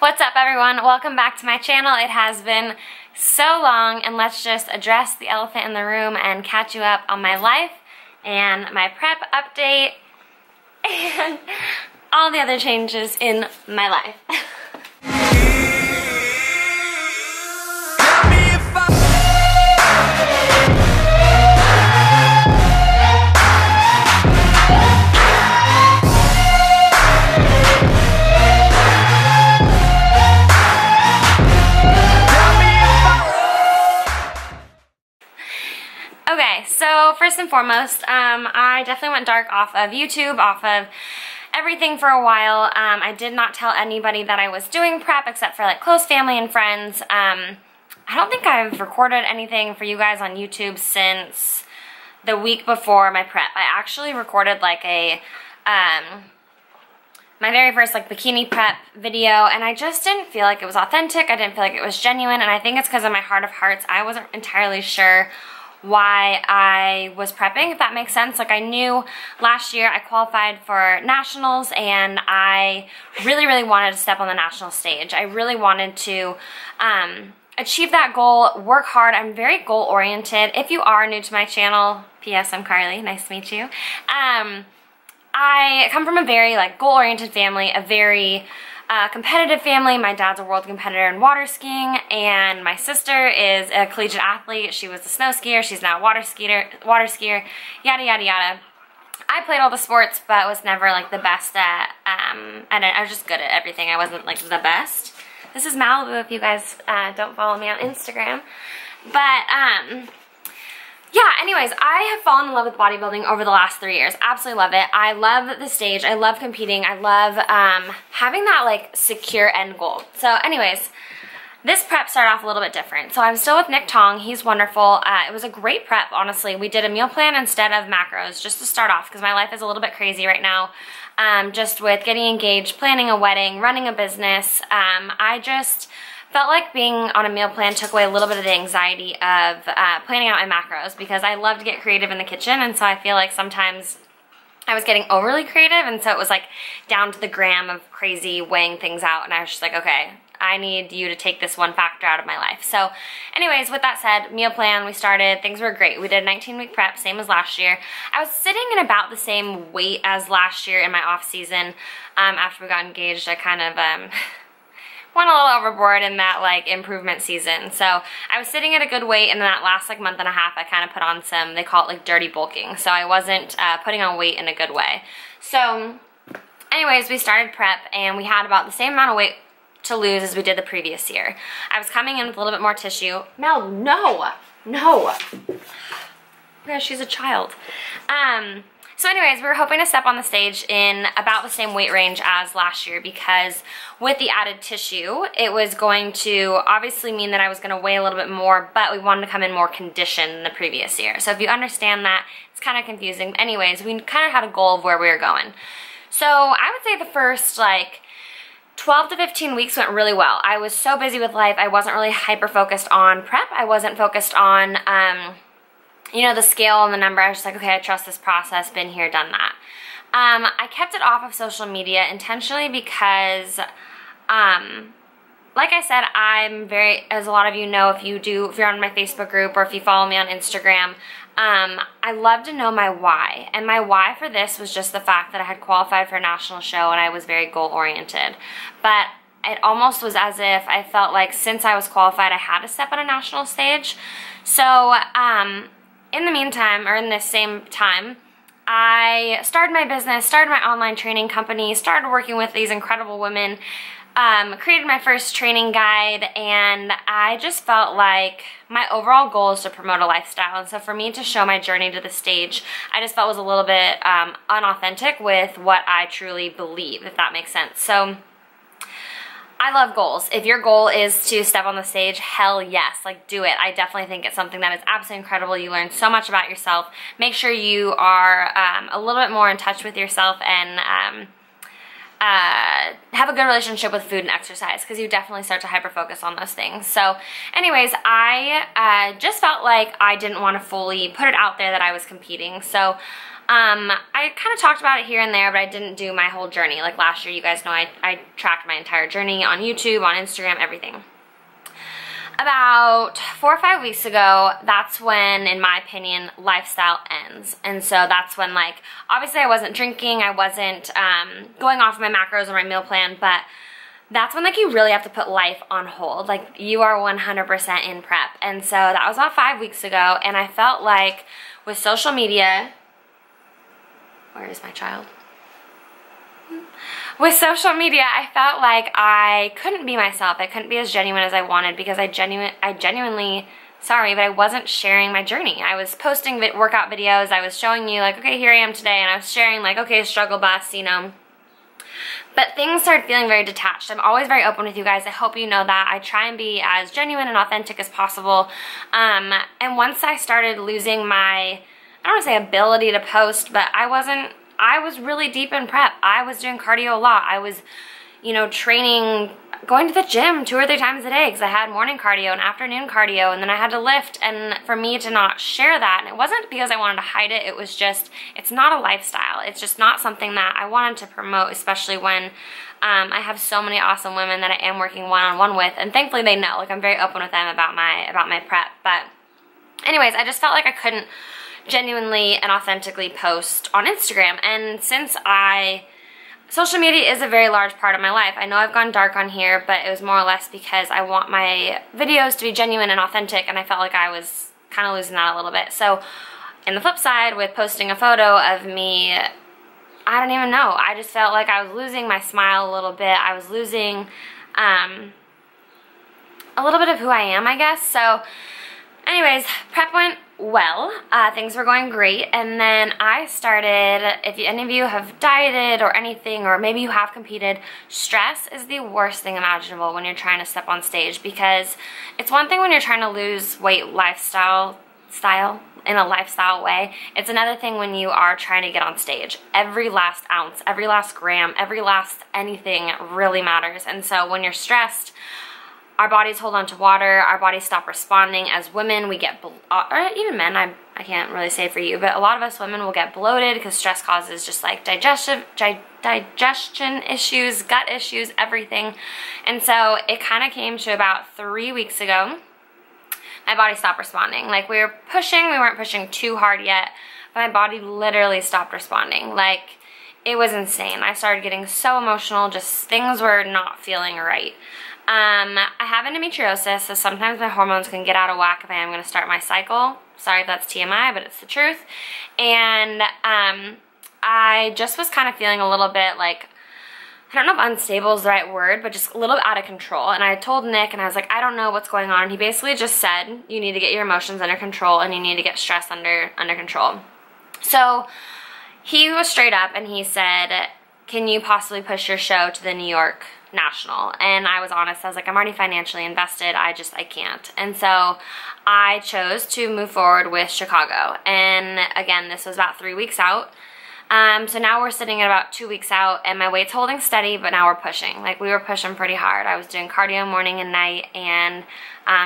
What's up, everyone? Welcome back to my channel. It has been so long, and let's just address the elephant in the room and catch you up on my life and my prep update and all the other changes in my life. Okay, so first and foremost, I definitely went dark off of YouTube, off of everything for a while. I did not tell anybody that I was doing prep except for like close family and friends. I don't think I've recorded anything for you guys on YouTube since the week before my prep. I actually recorded like a my very first like bikini prep video, and I just didn't feel like it was authentic. I didn't feel like it was genuine, and I think it's because of my heart of hearts. I wasn't entirely sure why I was prepping, if that makes sense. Like, I knew last year I qualified for nationals, and I really wanted to step on the national stage. I really wanted to achieve that goal, work hard. I'm very goal oriented. If you are new to my channel, P.S. I'm Carly, nice to meet you. I come from a very like goal oriented family, a very competitive family. My dad's a world competitor in water skiing, and my sister is a collegiate athlete. She was a snow skier, she's now a water skier, yada yada yada. I played all the sports, but was never like the best at, and I was just good at everything. I wasn't like the best. This is Malibu if you guys don't follow me on Instagram. But yeah, anyways, I have fallen in love with bodybuilding over the last 3 years. Absolutely love it. I love the stage. I love competing. I love having that like secure end goal. So anyways, this prep started off a little bit different. So I'm still with Tong. He's wonderful. It was a great prep, honestly. We did a meal plan instead of macros just to start off because my life is a little bit crazy right now. Just with getting engaged, planning a wedding, running a business. I just felt like being on a meal plan took away a little bit of the anxiety of planning out my macros, because I love to get creative in the kitchen, and so I feel like sometimes I was getting overly creative, and so it was like down to the gram of crazy weighing things out, and I was just like, okay, I need you to take this one factor out of my life. So anyways, with that said, meal plan, we started, things were great. We did a 19-week prep, same as last year. I was sitting in about the same weight as last year in my off season. After we got engaged, I kind of went a little overboard in that like improvement season. So I was sitting at a good weight, and then that last like month and a half I kind of put on some, they call it like dirty bulking. So I wasn't putting on weight in a good way. So anyways, we started prep, and we had about the same amount of weight to lose as we did the previous year. I was coming in with a little bit more tissue. Mel, no. Yeah, she's a child. So anyways, we were hoping to step on the stage in about the same weight range as last year, because with the added tissue, it was going to obviously mean that I was going to weigh a little bit more, but we wanted to come in more conditioned than the previous year. So if you understand that, it's kind of confusing. Anyways, we kind of had a goal of where we were going. So I would say the first like 12 to 15 weeks went really well. I was so busy with life, I wasn't really hyper-focused on prep. I wasn't focused on you know, the scale and the number. I was just like, okay, I trust this process, been here, done that. I kept it off of social media intentionally because, like I said, I'm very, as a lot of you know, if you're on my Facebook group or if you follow me on Instagram, I love to know my why. And my why for this was just the fact that I had qualified for a national show, and I was very goal oriented. But it almost was as if I felt like since I was qualified, I had to step on a national stage. So, in the meantime, or in this same time, I started my business, started my online training company, started working with these incredible women, created my first training guide, and I just felt like my overall goal is to promote a lifestyle. And so for me to show my journey to the stage, I just felt was a little bit unauthentic with what I truly believe, if that makes sense. So I love goals. If your goal is to step on the stage, hell yes, like do it. I definitely think it's something that is absolutely incredible. You learn so much about yourself. Make sure you are a little bit more in touch with yourself, and have a good relationship with food and exercise, because you definitely start to hyper-focus on those things. So anyways, I just felt like I didn't want to fully put it out there that I was competing. So I kind of talked about it here and there, but I didn't do my whole journey. Like last year, you guys know I tracked my entire journey on YouTube, on Instagram, everything. About 4 or 5 weeks ago, that's when, in my opinion, lifestyle ends. And so that's when, like, obviously I wasn't drinking, I wasn't going off my macros or my meal plan, but that's when, like, you really have to put life on hold. Like, you are 100% in prep. And so that was about 5 weeks ago, and I felt like with social media, where is my child? With social media, I felt like I couldn't be myself. I couldn't be as genuine as I wanted because I genuinely, sorry, but I wasn't sharing my journey. I was posting workout videos. I was showing you, like, okay, here I am today, and I was sharing, like, okay, struggle bus, you know. But things started feeling very detached. I'm always very open with you guys. I hope you know that. I try and be as genuine and authentic as possible. And once I started losing my, I don't want to say ability to post, but I was really deep in prep. I was doing cardio a lot. I was, you know, training, going to the gym 2 or 3 times a day because I had morning cardio and afternoon cardio, and then I had to lift. And for me to not share that, and it wasn't because I wanted to hide it, it was just, it's not a lifestyle. It's just not something that I wanted to promote, especially when I have so many awesome women that I am working one-on-one with, and thankfully they know. Like, I'm very open with them about my prep. But anyways, I just felt like I couldn't genuinely and authentically post on Instagram. And since social media is a very large part of my life. I know I've gone dark on here, but it was more or less because I want my videos to be genuine and authentic, and I felt like I was kind of losing that a little bit. So, in the flip side, with posting a photo of me, I don't even know. I just felt like I was losing my smile a little bit. I was losing a little bit of who I am, I guess. So, anyways, prep went well. Things were going great, and then I started, if any of you have dieted or anything, or maybe you have competed, stress is the worst thing imaginable when you're trying to step on stage, because it's one thing when you're trying to lose weight in a lifestyle way. It's another thing when you are trying to get on stage. Every last ounce, every last gram, every last anything really matters. And so when you're stressed, our bodies hold on to water, our bodies stop responding. As women, we get, or even men, I can't really say for you, but a lot of us women will get bloated because stress causes just like digestion issues, gut issues, everything. And so it kind of came to about 3 weeks ago, my body stopped responding. Like, we weren't pushing too hard yet, but my body literally stopped responding. Like, it was insane. I started getting so emotional, just things were not feeling right. I have endometriosis, so sometimes my hormones can get out of whack if I am going to start my cycle. Sorry if that's TMI, but it's the truth. And I just was kind of feeling a little bit like, I don't know if unstable is the right word, but just a little bit out of control. And I told Nick, and I was like, I don't know what's going on. And he basically just said, you need to get your emotions under control, and you need to get stress under control. So he was straight up, and he said, can you possibly push your show to the New York National? And I was honest. I was like, I'm already financially invested. I can't. And so I chose to move forward with Chicago. And again, this was about 3 weeks out. So now we're sitting at about 2 weeks out, and my weight's holding steady, but now we're pushing. Like, we were pushing pretty hard. I was doing cardio morning and night, and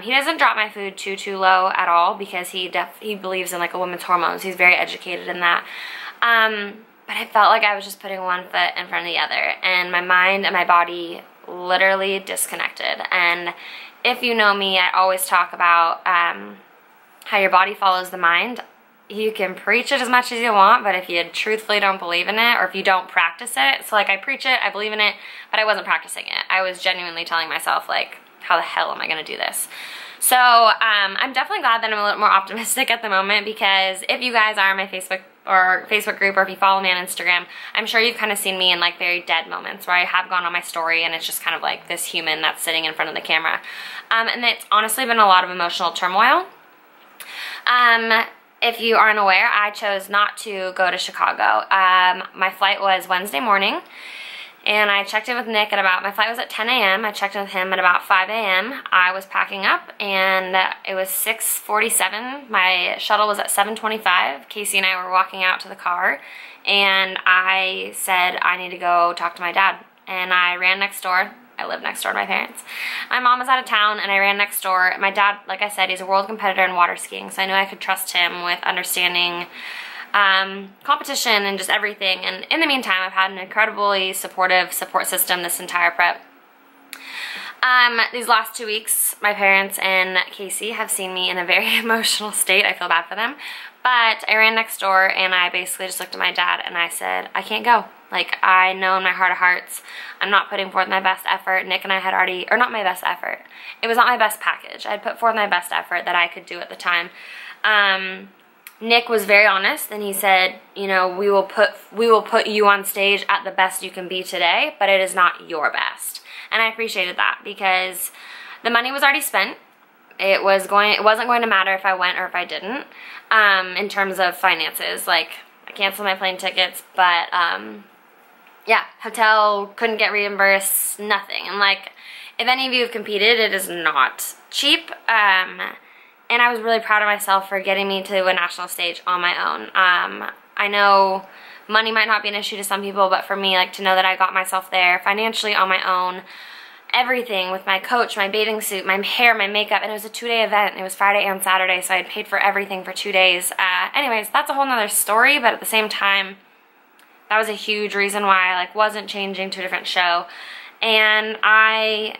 he doesn't drop my food too low at all, because he believes in, like, a woman's hormones. He's very educated in that. But I felt like I was just putting one foot in front of the other, and my mind and my body literally disconnected. And if you know me, I always talk about how your body follows the mind. You can preach it as much as you want, but if you truthfully don't believe in it, or if you don't practice it, so like, I preach it, I believe in it, but I wasn't practicing it. I was genuinely telling myself, like, how the hell am I gonna do this? So I'm definitely glad that I'm a little more optimistic at the moment, because if you guys are in my Facebook group, or if you follow me on Instagram, I'm sure you've kind of seen me in, like, very dead moments where I have gone on my story and it's just kind of like this human that's sitting in front of the camera. And it's honestly been a lot of emotional turmoil. If you aren't aware, I chose not to go to Chicago. My flight was Wednesday morning, and I checked in with Nick at about, my flight was at 10 a.m. I checked in with him at about 5 a.m. I was packing up, and it was 6:47. My shuttle was at 7:25. Casey and I were walking out to the car, and I said, I need to go talk to my dad. And I ran next door. I live next door to my parents. My mom was out of town, and I ran next door. My dad, like I said, he's a world competitor in water skiing, so I knew I could trust him with understanding competition and just everything. And in the meantime, I've had an incredibly supportive support system this entire prep. These last 2 weeks, my parents and Casey have seen me in a very emotional state. I feel bad for them. But I ran next door and I basically just looked at my dad and I said, I can't go. Like, I know in my heart of hearts, I'm not putting forth my best effort. Nick and I had already, or not my best effort. It was not my best package. I had put forth my best effort that I could do at the time. Nick was very honest and he said, you know, we will put you on stage at the best you can be today, but it is not your best. And I appreciated that because the money was already spent. It wasn't going to matter if I went or if I didn't, in terms of finances. Like, I canceled my plane tickets, but yeah, hotel, couldn't get reimbursed, nothing. And like, if any of you have competed, it is not cheap. And I was really proud of myself for getting me to a national stage on my own. I know money might not be an issue to some people, but for me, like, to know that I got myself there financially on my own, everything with my coach, my bathing suit, my hair, my makeup, and it was a 2-day event. It was Friday and Saturday, so I had paid for everything for 2 days. Anyways, that's a whole nother story, but at the same time, that was a huge reason why I like wasn't changing to a different show. And I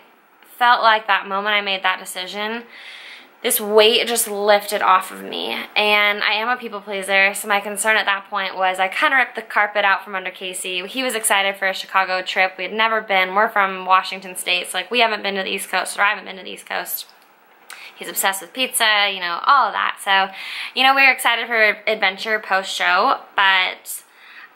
felt like that moment I made that decision, this weight just lifted off of me. And I am a people pleaser, so my concern at that point was I kind of ripped the carpet out from under Casey. He was excited for a Chicago trip. We had never been. We're from Washington State, so like we haven't been to the East Coast, or I haven't been to the East Coast. He's obsessed with pizza, you know, all of that. So, you know, we were excited for adventure post-show, but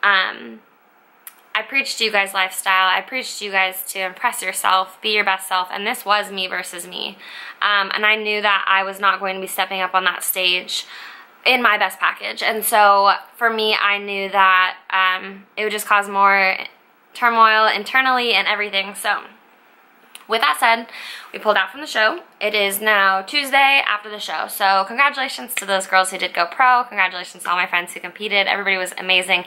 I preached to you guys lifestyle. I preached to you guys to impress yourself, be your best self, and this was me versus me. And I knew that I was not going to be stepping up on that stage in my best package. And so for me, I knew that it would just cause more turmoil internally and everything. So with that said, we pulled out from the show. It is now Tuesday after the show. So congratulations to those girls who did go pro. Congratulations to all my friends who competed. Everybody was amazing.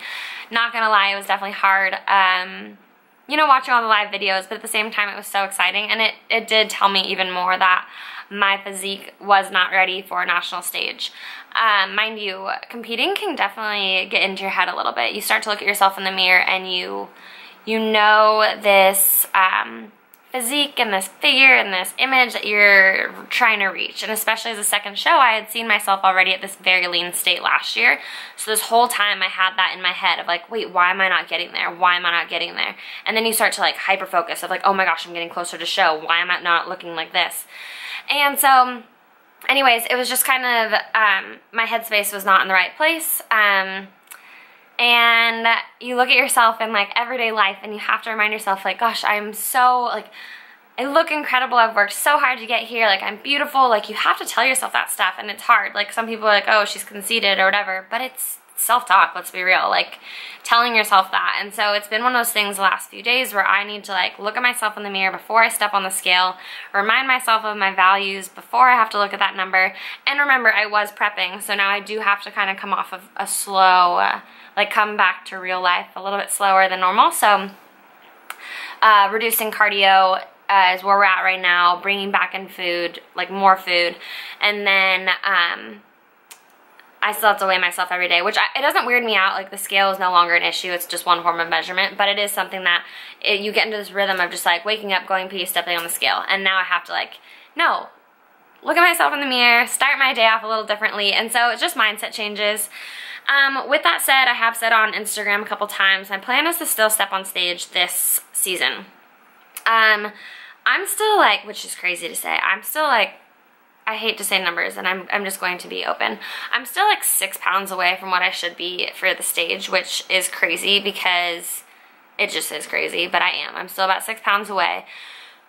Not gonna lie, it was definitely hard, you know, watching all the live videos, but at the same time it was so exciting, and it did tell me even more that my physique was not ready for a national stage. Mind you, competing can definitely get into your head a little bit. You start to look at yourself in the mirror and you know this physique and this figure and this image that you're trying to reach. And especially as a second show, I had seen myself already at this very lean state last year. So this whole time I had that in my head of like, wait, why am I not getting there? Why am I not getting there? And then you start to like hyper focus of like, oh my gosh, I'm getting closer to show. Why am I not looking like this? And so anyways, it was just kind of, my headspace was not in the right place. And you look at yourself in like everyday life and you have to remind yourself like, gosh, I'm so like, I look incredible. I've worked so hard to get here. Like, I'm beautiful. Like, you have to tell yourself that stuff, and it's hard. Like, some people are like, oh, she's conceited or whatever, but it's self-talk, let's be real. Like, telling yourself that. And so it's been one of those things the last few days where I need to like look at myself in the mirror before I step on the scale, remind myself of my values before I have to look at that number. And remember, I was prepping, so now I do have to kind of come off of a slow, like come back to real life a little bit slower than normal. So reducing cardio is where we're at right now, bringing back in food, like more food, and then I still have to weigh myself every day, which it doesn't weird me out. Like, the scale is no longer an issue. It's just one form of measurement, but it is something that you get into this rhythm of just like waking up, going pee, stepping on the scale, and now I have to like, no, look at myself in the mirror, start my day off a little differently. And so it's just mindset changes. With that said, I have said on Instagram a couple times, my plan is to still step on stage this season. I'm still like, which is crazy to say, I'm still like, I hate to say numbers, and I'm just going to be open. I'm still like 6 pounds away from what I should be for the stage, which is crazy because it just is crazy, but I am. I'm still about 6 pounds away.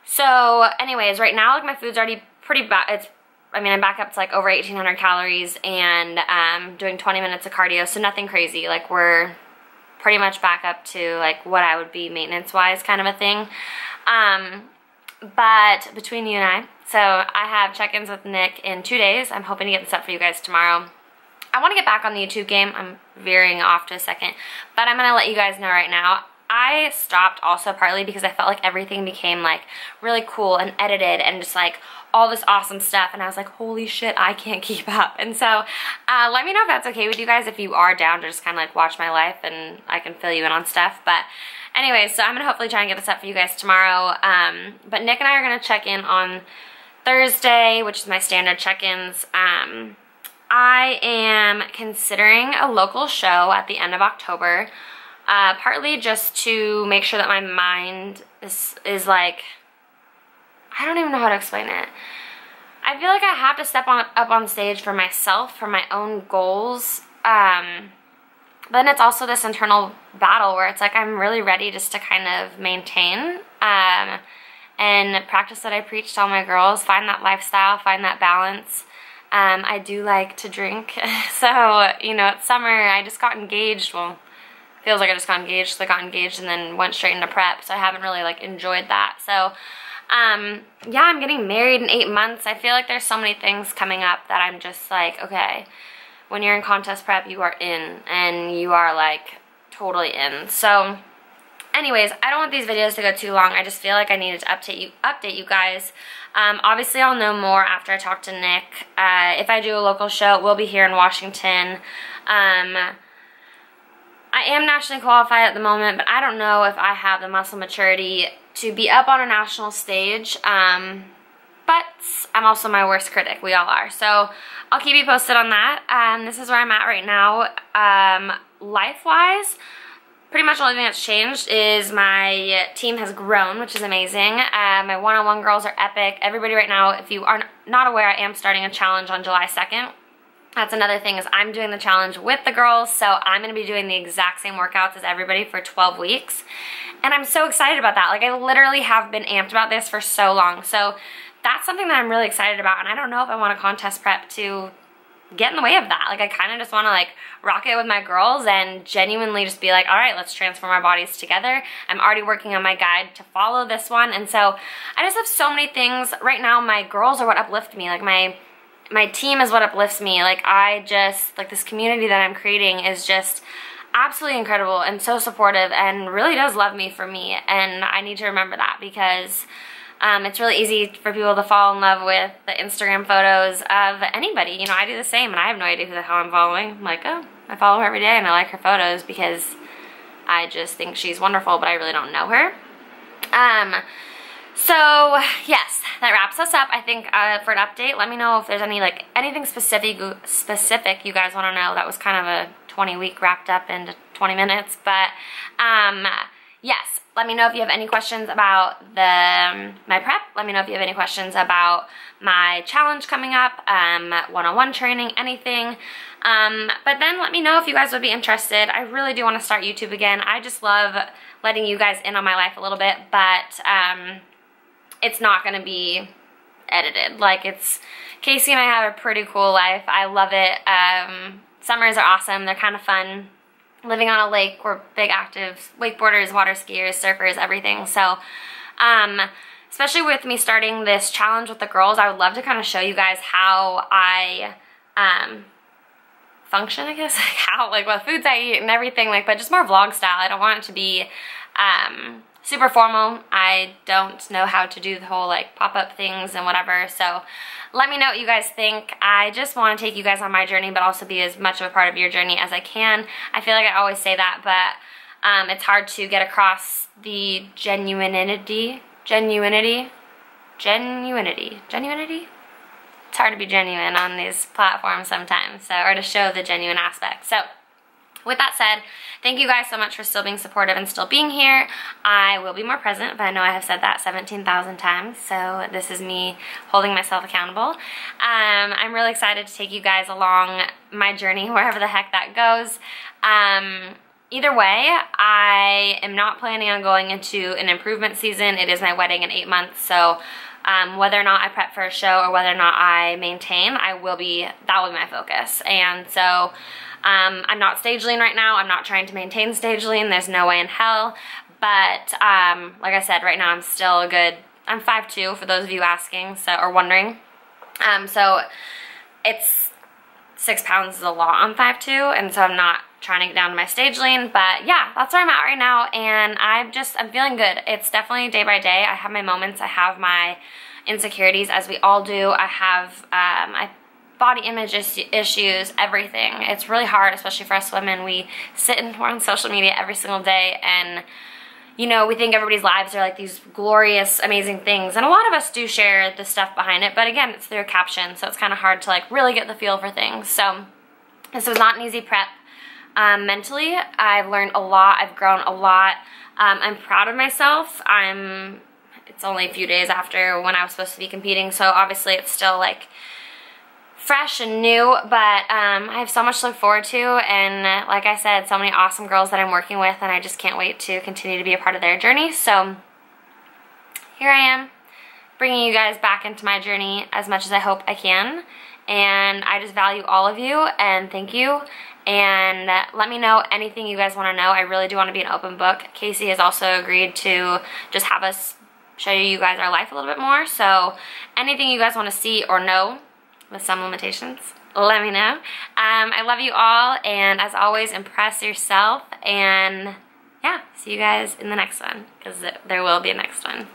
So anyways, right now, like, my food's already pretty bad. I mean, I'm back up to like over 1,800 calories and doing 20 minutes of cardio, so nothing crazy. Like, we're pretty much back up to like what I would be maintenance-wise kind of a thing. But between you and I, so I have check-ins with Nick in 2 days. I'm hoping to get this up for you guys tomorrow. I want to get back on the YouTube game. I'm veering off to a second, but I'm going to let you guys know right now. I stopped also partly because I felt like everything became like really cool and edited and just like all this awesome stuff, and I was like, holy shit, I can't keep up. And so let me know if that's okay with you guys, if you are down to just kind of like watch my life and I can fill you in on stuff. But anyways, so I'm gonna hopefully try and get this up for you guys tomorrow. But Nick and I are gonna check in on Thursday, which is my standard check-ins. I am considering a local show at the end of October, partly just to make sure that my mind is like, I don't even know how to explain it. I feel like I have to step up on stage for myself, for my own goals. But then it's also this internal battle where it's like I'm really ready just to kind of maintain and practice what I preach to all my girls, find that lifestyle, find that balance. I do like to drink. So, you know, it's summer, I just got engaged. Well, feels like I just got engaged. So I got engaged and then went straight into prep. So I haven't really like enjoyed that. So yeah, I'm getting married in 8 months. I feel like there's so many things coming up that I'm just like, okay, when you're in contest prep, you are in, and you are like totally in. So anyways, I don't want these videos to go too long. I just feel like I needed to update you guys. Obviously, I'll know more after I talk to Nick. If I do a local show, it will be here in Washington. I am nationally qualified at the moment, but I don't know if I have the muscle maturity to be up on a national stage. But I'm also my worst critic. We all are. So I'll keep you posted on that. This is where I'm at right now. Life-wise, pretty much the only thing that's changed is my team has grown, which is amazing. My one-on-one girls are epic. Everybody right now, if you are not aware, I am starting a challenge on July 2nd. That's another thing, is I'm doing the challenge with the girls, so I'm going to be doing the exact same workouts as everybody for 12 weeks. And I'm so excited about that. Like, I literally have been amped about this for so long. So that's something that I'm really excited about, and I don't know if I want a contest prep to get in the way of that. Like, I kind of just want to like rock it with my girls and genuinely just be like, all right, let's transform our bodies together. I'm already working on my guide to follow this one, and so I just have so many things. Right now, my girls are what uplift me. Like, my team is what uplifts me. Like, I just, like, this community that I'm creating is just absolutely incredible and so supportive and really does love me for me, and I need to remember that, because it's really easy for people to fall in love with the Instagram photos of anybody. You know, I do the same, and I have no idea who the hell I'm following. I'm like, oh, I follow her every day and I like her photos because I just think she's wonderful, but I really don't know her. So yes, that wraps us up, I think, for an update. Let me know if there's anything specific you guys want to know. That was kind of a 20-week wrapped up into 20 minutes, but yes, let me know if you have any questions about my prep. Let me know if you have any questions about my challenge coming up, one-on-one training, anything. But then let me know if you guys would be interested. I really do want to start YouTube again. I just love letting you guys in on my life a little bit, but it's not going to be edited. Like, Casey and I have a pretty cool life. I love it. Summers are awesome. They're kind of fun. Living on a lake, we're big active wakeboarders, water skiers, surfers, everything. So, especially with me starting this challenge with the girls, I would love to kind of show you guys how I function, I guess, like what foods I eat and everything, like, but just more vlog style. I don't want it to be super formal. I don't know how to do the whole like pop-up things and whatever, so let me know what you guys think. I just want to take you guys on my journey, but also be as much of a part of your journey as I can. I feel like I always say that, but it's hard to get across the genuinity. It's hard to be genuine on these platforms sometimes, so, or to show the genuine aspect. So with that said, thank you guys so much for still being supportive and still being here. I will be more present, but I know I have said that 17,000 times, so this is me holding myself accountable. I'm really excited to take you guys along my journey, wherever the heck that goes. Either way, I am not planning on going into an improvement season. It is my wedding in 8 months, so whether or not I prep for a show or whether or not I maintain, that will be my focus. And so I'm not stage lean right now. I'm not trying to maintain stage lean. There's no way in hell. But like I said, right now I'm still I'm 5'2", for those of you asking, so, or wondering. So it's 6 pounds is a lot on 5'2", and so I'm not trying to get down to my stage lean. But yeah, that's where I'm at right now, and I'm feeling good. It's definitely day by day. I have my moments, I have my insecurities, as we all do. I have my body image issues, everything. It's really hard, especially for us women. We're on social media every single day, and you know, we think everybody's lives are like these glorious, amazing things, and a lot of us do share the stuff behind it, but again, it's through a caption, so it's kind of hard to like really get the feel for things. So this was not an easy prep. Mentally, I've learned a lot, I've grown a lot. I'm proud of myself. It's only a few days after when I was supposed to be competing, so obviously it's still like fresh and new, but I have so much to look forward to, and like I said, so many awesome girls that I'm working with, and I just can't wait to continue to be a part of their journey. So here I am, bringing you guys back into my journey as much as I hope I can, and I just value all of you, and thank you, and let me know anything you guys want to know. I really do want to be an open book. Casey has also agreed to just have us show you guys our life a little bit more, so anything you guys want to see or know, with some limitations, let me know. I love you all, and as always, impress yourself, and yeah, see you guys in the next one, because there will be a next one.